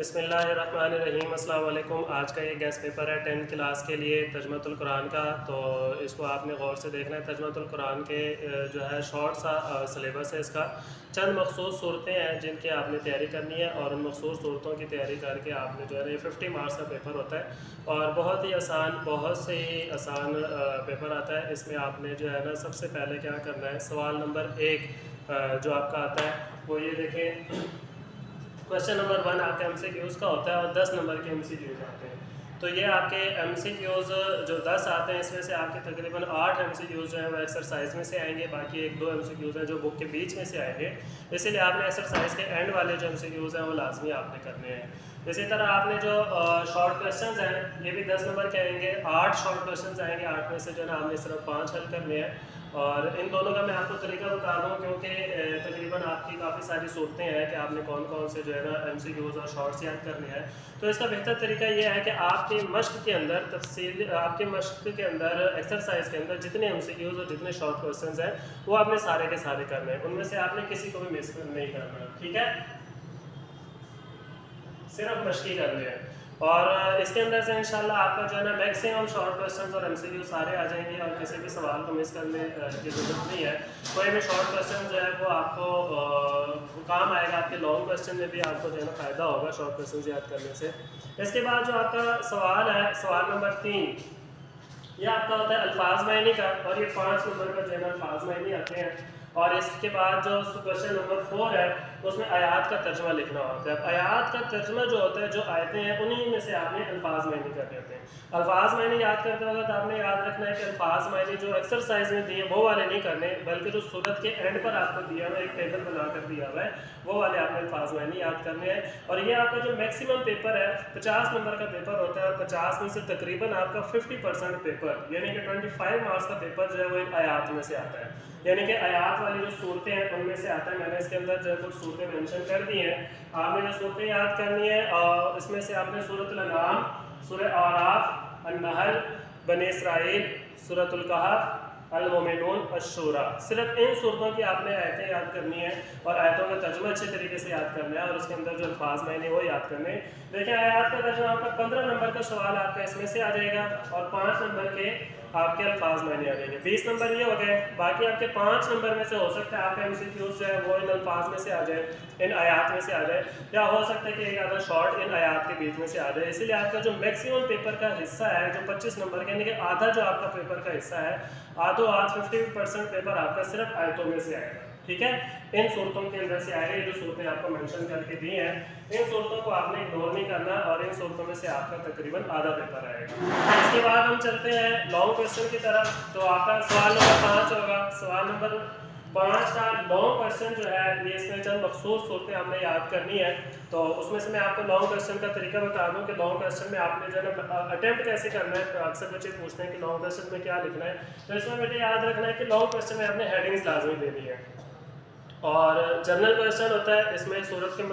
बिस्मिल्लाहिर्रहमानिर्रहीम। अस्सलाम वालेकुम। आज का ये गेस्ट पेपर है 10th क्लास के लिए तर्जुमतुल कुरान का। तो इसको आपने गौर से देखना है। तर्जुमतुल कुरान के जो है शॉर्ट सा सिलेबस है इसका। चंद मखसूस सूरतें हैं जिनकी आपने तैयारी करनी है और उन मखसूस सूरतों की तैयारी करके आपने जो है ना 50 मार्क्स का पेपर होता है और बहुत ही आसान, बहुत से ही आसान पेपर आता है। इसमें आपने जो है ना सबसे पहले क्या करना है, सवाल नंबर 1 जो आपका आता है वो ये देखें। क्वेश्चन नंबर 1 आपके MCQs का होता है और 10 नंबर के MCQs आते हैं। तो ये आपके MCQs जो 10 आते हैं इसमें से आपके तकरीबन 8 MCQs जो हैं वो एक्सरसाइज में से आएंगे, बाकी 1-2 MCQs हैं जो बुक के बीच में से आएंगे। इसीलिए आपने एक्सरसाइज के एंड वाले जो MCQs हैं वो लाजमी आपने करने हैं। इसी तरह आपने जो शॉर्ट क्वेश्चंस हैं ये भी 10 नंबर के आएंगे। 8 शॉर्ट क्वेश्चंस आएंगे, 8 में से जो है ना हमने सिर्फ 5 हल करने हैं। और इन दोनों का मैं आपको तरीका बता दूँ क्योंकि तकरीबन आपकी काफ़ी सारी सूरतें हैं कि आपने कौन कौन से जो है ना MCQs और शॉर्ट्स याद करने हैं। तो इसका बेहतर तरीका ये है कि आपके मश्क के अंदर तफसील, आपके मश्क के अंदर एक्सरसाइज के अंदर जितने MCQs और जितने शॉर्ट क्वेश्चंस हैं वो आपने सारे के सारे करने हैं। उनमें से आपने किसी को भी मिस नहीं करना, ठीक है, सिर्फ मश्की करने हैं। और इसके अंदर से इंशाल्लाह आपका जो है ना मैक्सिमम शॉर्ट क्वेश्चंस और MCQ सारे आ जाएंगे और किसी भी सवाल को मिस करने की ज़रूरत नहीं है। कोई भी शॉर्ट क्वेश्चन जो है वो आपको काम आएगा, आपके लॉन्ग क्वेश्चन में भी आपको जो है ना फ़ायदा होगा शॉर्ट क्वेश्चन याद करने से। इसके बाद जो आपका सवाल है, सवाल नंबर 3, ये आपका होता है अल्फाज मायने का और ये 5 नंबर का जो है ना अल्फाज मायने आते हैं। और इसके बाद जो क्वेश्चन नंबर 4 है उसमें आयात का तर्जुमा लिखना होता है। अब आयात का तर्जुमा जो होता है, जो आयतें हैं उन्हीं में से आपने अल्फाज मायने करने होते हैं। अल्फाज मायने याद करते वक्त आपने याद रखना है कि अल्फाज मायने जो एक्सरसाइज में दिए वो वाले नहीं करने, बल्कि जो सूरत के एंड पर आपको दिया हुआ एक टेबल बना कर दिया हुआ है वो वाले आपने अल्फाज मायने याद करने हैं। और ये आपका जो मैक्सिमम पेपर है 50 नंबर का पेपर होता है और 50 में से तकरीबन आपका 50% पेपर यानी कि 25 मार्क्स का पेपर जो है वो इन आयात में से आता है। यानी कि आयात वाली जो सूरतें हैं उनमें से आता है। मैंने इसके अंदर जो कुछ सूरतें मेंशन कर दी हैं, आपने जो सूरतें याद करनी है और इसमें से आपने सूरत अल-अनआम, सूरह आराफ, अन-नहल, बनी इसराइल, सूरतुल कहफ, अल-मोमिनून, अश-शूरा, सिर्फ इन सूरतों की आपने आयतें याद करनी है और आयतों का तर्जुमा अच्छे तरीके से याद करना है और उसके अंदर जो अल्फाज मैंने वो याद करने हैं। देखिए आयत का तर्जुमा आपका 15 नंबर का सवाल आपका इसमें से आ जाएगा और 5 नंबर के आपके अल्फाज मायने आ जाएंगे। 20 नंबर ये हो गए। बाकी आपके 5 नंबर में से हो सकता है आपका MCQs जो है वो इन अल्फाज में से आ जाए, इन आयात में से आ जाए, या हो सकता है कि एक आधा शॉर्ट इन आयात के बीच में से आ जाए। इसीलिए आपका जो मैक्सिमम पेपर का हिस्सा है जो 25 नंबर का, यानी कि आधा जो आपका पेपर का हिस्सा है, आधो आध 50% पेपर आपका सिर्फ आयतों में से आएगा, ठीक है, इन सूरतों के अंदर से आएगा। जो सूरतें आपको मेंशन करके दी हैं इन सूरतों को आपने इग्नोर नहीं करना और इन सूरतों में से आपका तकरीबन आधा पेपर आएगा। इसके बाद हम चलते हैं लॉन्ग क्वेश्चन की तरफ। तो आपका सवाल नंबर 5 होगा। सवाल नंबर 5 का लॉन्ग क्वेश्चन जो है ये इसमें चंद मखसूस सूरतें हमने याद करनी है। तो उसमें से मैं आपको लॉन्ग क्वेश्चन का तरीका बता दूं कि लॉन्ग क्वेश्चन में आपने जो है ना अटेम्प्ट कैसे करना है। तो अक्सर बच्चे पूछते हैं कि लॉन्ग क्वेश्चन में क्या लिखना है। तो इसमें बेटे याद रखना है कि लॉन्ग क्वेश्चन में आपने हेडिंग्स लाजमी देनी है और जनरल क्वेश्चन होता है, इसमें सूरत के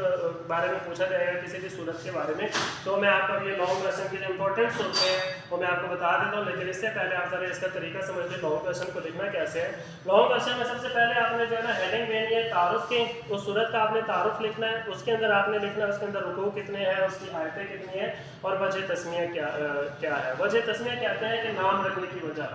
बारे में पूछा जाएगा, किसी भी सूरत के बारे में। तो मैं आपको ये लॉन्ग क्वेश्चन की जो इंपॉर्टेंट सूरतें हैं वो मैं आपको बता देता हूँ, लेकिन इससे पहले आप जरा इसका तरीका समझ लें लॉन्ग क्वेश्चन को लिखना कैसे है। लॉन्ग क्वेश्चन में सबसे पहले आपने जो है ना हेडिंग देनी है तारुफ की, उस सूरत का आपने तारुफ लिखना है, उसके अंदर आपने लिखना है उसके अंदर रुकू कितने हैं, उसकी आयतें कितनी है और वजह तस्मिया क्या है। वजह तस्मिया कहते हैं कि नाम रखने की वजह।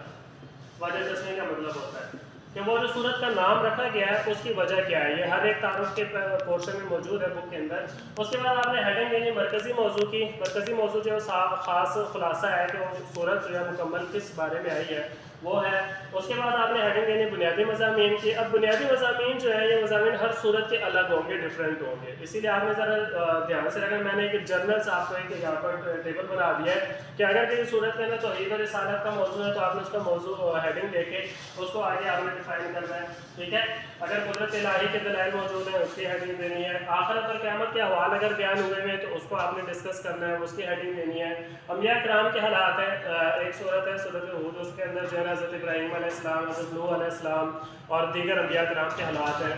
वजह तस्मिया का मतलब होता है कि वो जो सूरत का नाम रखा गया है उसकी वजह क्या है। ये हर एक तारुफ के पोर्शन में मौजूद है बुक के अंदर। उसके बाद आपने हेडिंग देनी मरकजी मौजू की। मरकजी मौजू जो खास खुलासा है कि वो सूरत जो है मुकम्मल किस बारे में आई है वो है। उसके बाद आपने हेडिंग देनी बुनियादी मज़ामीन की। अब बुनियादी मज़ामीन जो है ये मज़ामीन हर सूरत के अलग होंगे, डिफरेंट होंगे, इसीलिए आपने ज़रा ध्यान से रखना। मैंने एक जनरल से आपको एक यहाँ पर टेबल बना दिया है कि अगर किसी सूरत के अंदर तौहीद और रिसालत का मौजू है तो आपने उसका मौजू हेडिंग देके उसको आगे आपने डिफाइन करना है, ठीक है। अगर कुदरत इलाही के दलाइल मौजूद है उसकी हेडिंग देनी है। आखिरत और क़यामत के अहवाल अगर बयान हुए हैं तो उसको आपने डिस्कस करना है, उसकी हेडिंग देनी है। अंबिया किराम के हालात है, एक सूरत है सूरत हूद, उसके अंदर जो है हज़रत इब्राहीम अलैहिस्सलाम, हज़रत नूह अलैहिस्सलाम और दीगर अंबिया किराम के हालात हैं।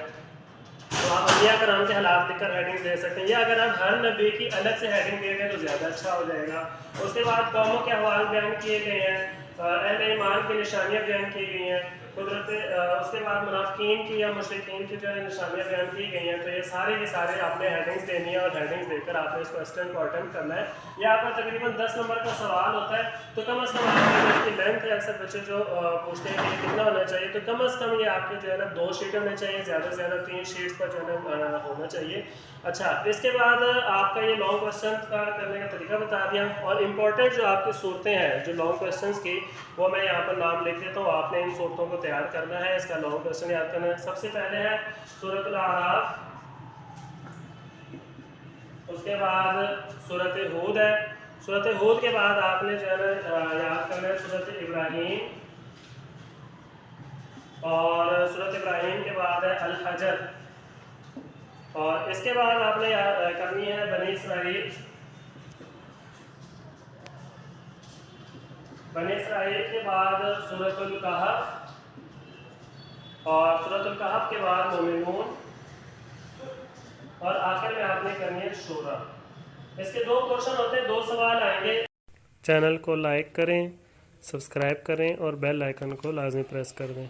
तो आप अंबिया किराम के हालात लिखकर हेडिंग दे सकते हैं, या अगर आप हर नबी की अलग से हेडिंग देंगे तो ज़्यादा अच्छा हो जाएगा। उसके बाद कौमों के अहवाल बयान किए गए हैं, अहले ईमान की निशानियाँ बयान की गई हैं, कुदरत उसके बाद मुनाफिकीन की या मुशरिकीन की जो है निशानियाँ बयान की गई हैं, तो ये सारे के सारे आपने हेडिंग्स देनी है और हेडिंग्स देकर आपने इस क्वेश्चन को अटेम्प्ट करना है। ये आपका तकरीबन 10 नंबर का सवाल होता है, तो कम अज़ कम आपकी इसकी लेंथ है, अक्सर बच्चे जो पूछते हैं कि कितना होना चाहिए, तो कम अज़ कम ये आपके जो है ना 2 शीट होने चाहिए, ज़्यादा से ज़्यादा 3 शीट्स पर जो है ना होना चाहिए। अच्छा, इसके बाद आपका ये लॉन्ग क्वेश्चन का करने का तरीका बता दिया, और इम्पोर्टेंट जो आपकी सूरतें हैं जो लॉन्ग क्वेश्चंस की, वो मैं यहाँ पर नाम लिख देता हूँ। आपने इन सूरतों को तैयार करना है, इसका लॉन्ग क्वेश्चन याद करना है। सबसे पहले है सूरत अल-आराफ, उसके बाद सूरत हूद है, सूरत हूद के बाद आपने जो है ना याद करना है सूरत इब्राहीम, और सूरत इब्राहीम के बाद है अल-हजर, और इसके बाद आपने करनी है बनी इसराइल। बनी इसराइल के बाद सूरतुल कहफ, और सूरतुल कहफ के बाद मोमिनून, और आखिर में आपने करनी है शूरा। इसके 2 क्वेश्चन होते हैं, 2 सवाल आएंगे। चैनल को लाइक करें, सब्सक्राइब करें और बेल आइकन को लाजमी प्रेस कर दें।